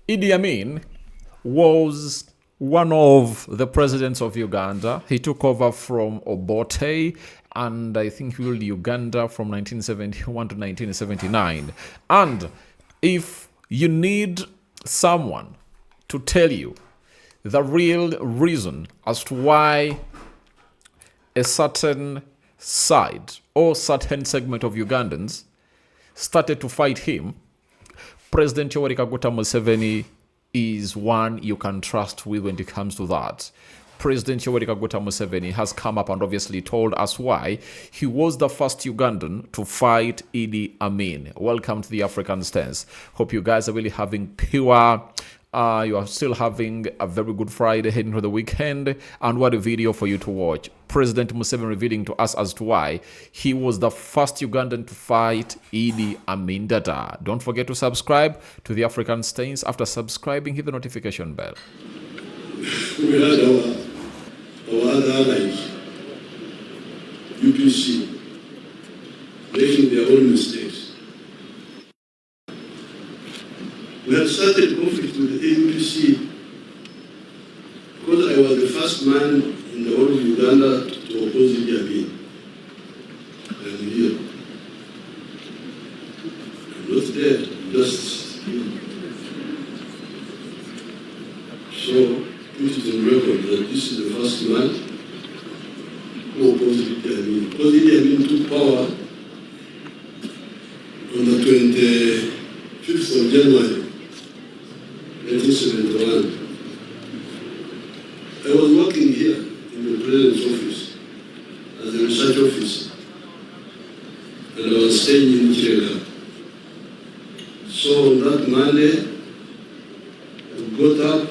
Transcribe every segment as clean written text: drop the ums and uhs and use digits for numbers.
Idi Amin was one of the presidents of Uganda. He took over from Obote, and I think he ruled Uganda from 1971 to 1979. And if you need someone to tell you the real reason as to why a certain side or certain segment of Ugandans started to fight him, President Yoweri Kaguta Museveni is one you can trust with when it comes to that. President Yoweri Kaguta Museveni has come up and obviously told us why he was the first Ugandan to fight Idi Amin. Welcome to the African Stance. Hope you guys are really having pure... you are still having a very good Friday heading to the weekend, and what a video for you to watch. President Museveni revealing to us as to why he was the first Ugandan to fight Idi Amin Dada. Don't forget to subscribe to the African Stains. After subscribing, hit the notification bell. We had our other allies, UPC, making their own mistakes. We had started conflict with the UPC because I was the first man in the whole of Uganda to oppose Idi Amin. I'm here. I'm not there, just here. So, put it on record that this is the first man who opposed Idi Amin. Because Idi Amin took power on the 25th of January 1971. I was working here in the President's office as a research officer, and I was staying in Chile. So on that Monday, we got up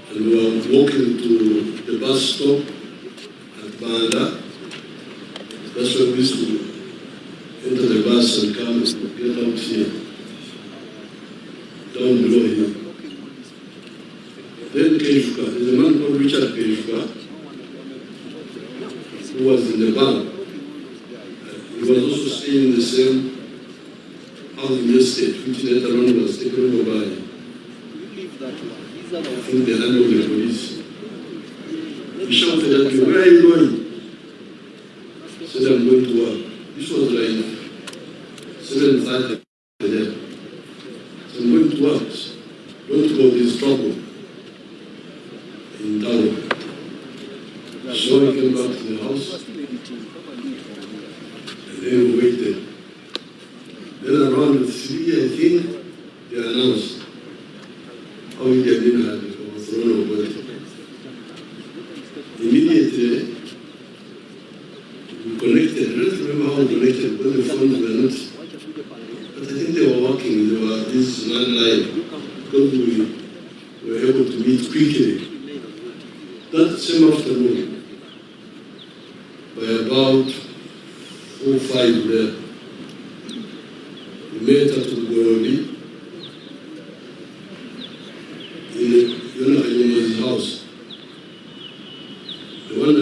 and we were walking to the bus stop at Banda. That's where we used to enter the bus and come and get out here. Down below here. Then Kejuka, there's a man called Richard Kejuka, who was in the bank. He was also staying in the same housing estate, which later on was taken over by, I think, the hand of the police. He shouted at me, "Where are you going?" I said, "I'm going to work." This was like 7:30 there. I'm going to work. Don't go, there's trouble in town. So I came back to the house, and then we waited. Then around 3, I think, they announced how Idi Amin had overthrown Obote. Immediately, we connected. I don't remember how we connected, because the phones were not. But I think they were working, they were this landline, because we were able to meet quickly. That same afternoon, by about 4 or 5 there, we met at Uganda in Yona's house. The one I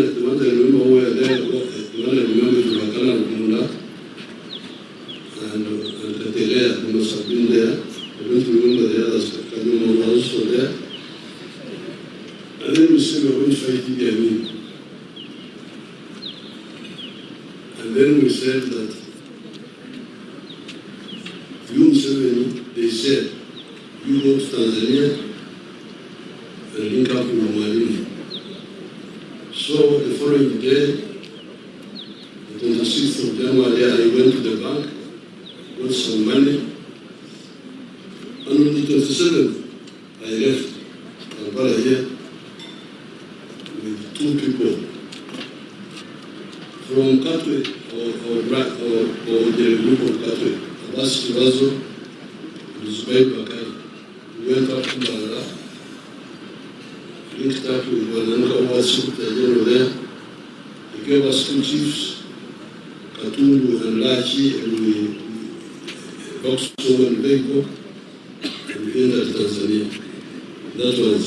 remember were there, the one I remember is Uganda Uganda. And Telea, who must have been there. I don't remember the others, but Kanyama was also there. And then we said we were going to fight Idi Amin. And then we said that you, Museveni, they said, you go to Tanzania and link up with Mwalimu. So the following day, the 26th of January, I went to the bank, got some money, and on the 27th, I left Kampala here with 2 people from Katwe, or the group of Katwe, Abbas Kibazo, and Zubair Bakari. We went up to Dada, linked up with Wananka Wasukuta General there. They gave us 2 chiefs, Katundu and Lachi, and we boxed over and vehicle, and we entered Tanzania. That was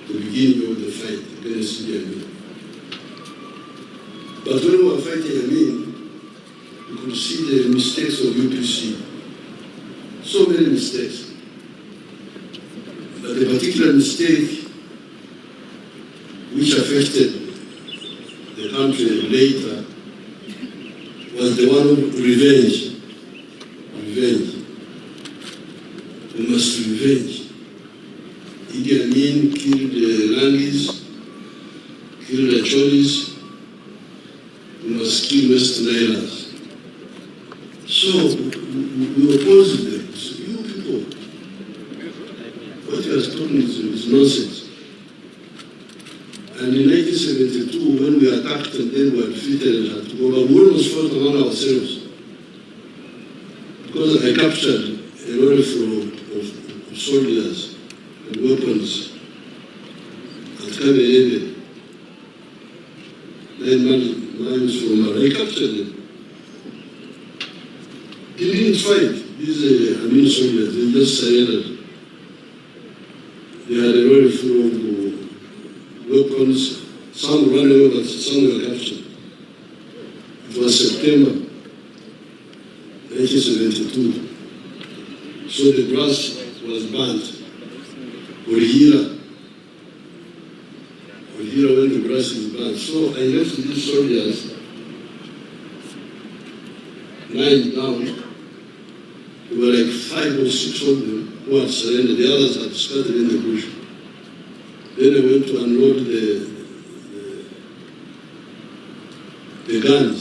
the beginning of the fight against Idi Amin. But when we were fighting Amin, we could see the mistakes of UPC. So many mistakes. But the particular mistake which affected the country later was the one of revenge. Revenge. We must revenge. Idi Amin killed the Rangis, killed the Cholis. We must kill Western Islands. So we opposed them. So you people, what you are talking is nonsense. And in 1972, when we attacked and then were defeated and had to go back, we almost fought among ourselves. Because I captured a lot of soldiers and weapons at Kabe 9 miles from Mara. I captured them. They didn't fight. These Amin soldiers, they just surrendered. They had a lorry full of weapons. Some ran away, but some were captured. It was September 1972. So the grass was burnt. Orihira, when the grass is burnt. So I left these soldiers, 9 down. There were like 5 or 6 of them who had surrendered. The others had scattered in the bush. Then I went to unload the guns,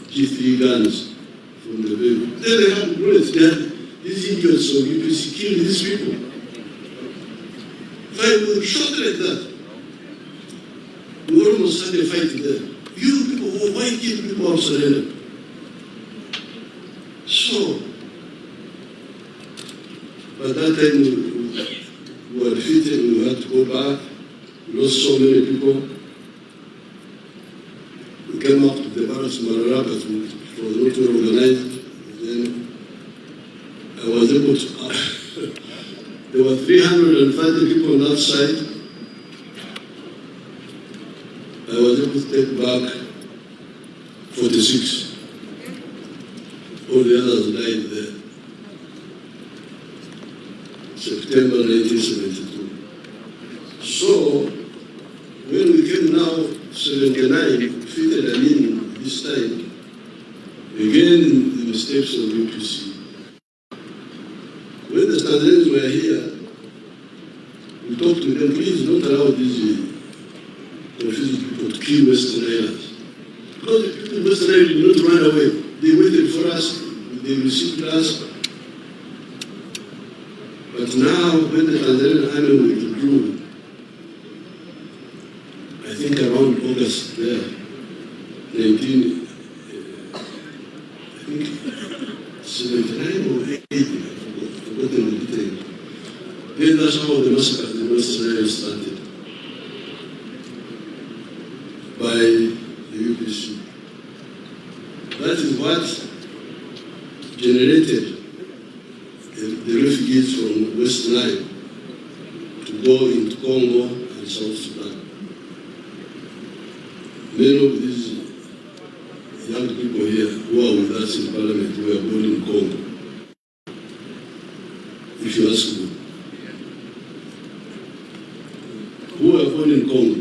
G3 guns from the vehicle. Then they had bullets. They had these idiots of UPC killed these people. If I would shot like that, we almost had a fight there. You people, why kill people who have surrendered? So, by that time we were defeated, we had to go back, we lost so many people. We came up to the barracks Marara, but it was not well organized. Then I was able to, there were 330 people on that side. I was able to take back 46. All the others died there. September 1972. So, when we came now, 79, defeated Amin this time, again the mistakes of UPC. When the Tanzanians were here, we talked to them, please don't allow these confused people to kill Western Islands. Because the people in Western Islands did not run away. They waited for us, they received us. But now, when the Tanzanian army withdrew, I think around August there, 79 or 80, I've forgotten the detail. Then that's how the massacre in Western Islands started. By the UPC. That is what generated the refugees from West Nile to go into Congo and South Sudan. Many of these young people here who are with us in Parliament were born in Congo. If you ask them, who were born in Congo?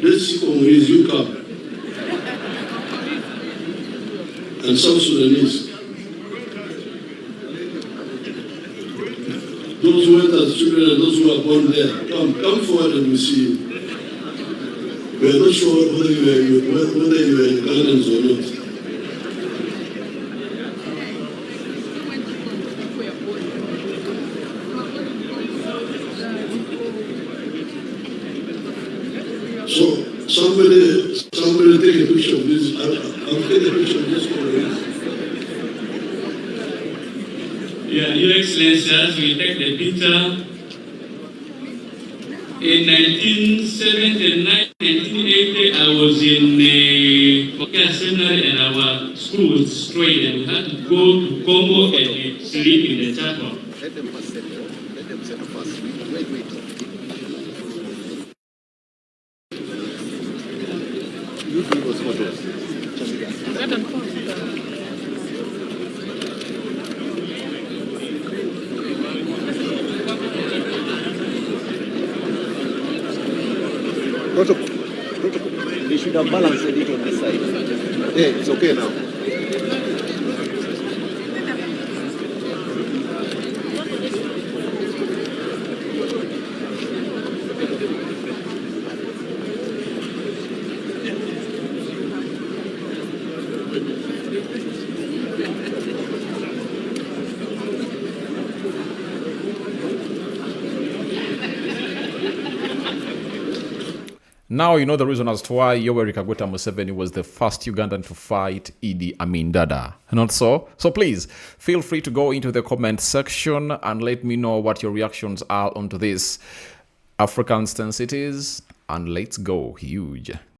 Let's see Congolese, you come. And South Sudanese. Those who went as children and those who were born there, come forward and we see you. We are not sure whether you were Ugandans or not. So somebody take a picture of this. I'll take a picture of this one. Yeah, Your Excellency, as we take the picture, in 1979, 1980, I was in a seminary and our school was destroyed and we had to go to Congo and sleep in the chapel. Let them pass. Let them set first. Wait. You give us photos. should have balanced it on this side. Yeah, it's okay now. Now you know the reason as to why Yoweri Kaguta Museveni was the first Ugandan to fight Idi Amin Dada. Not so? So please, feel free to go into the comment section and let me know what your reactions are onto this. African Cities, and let's go huge.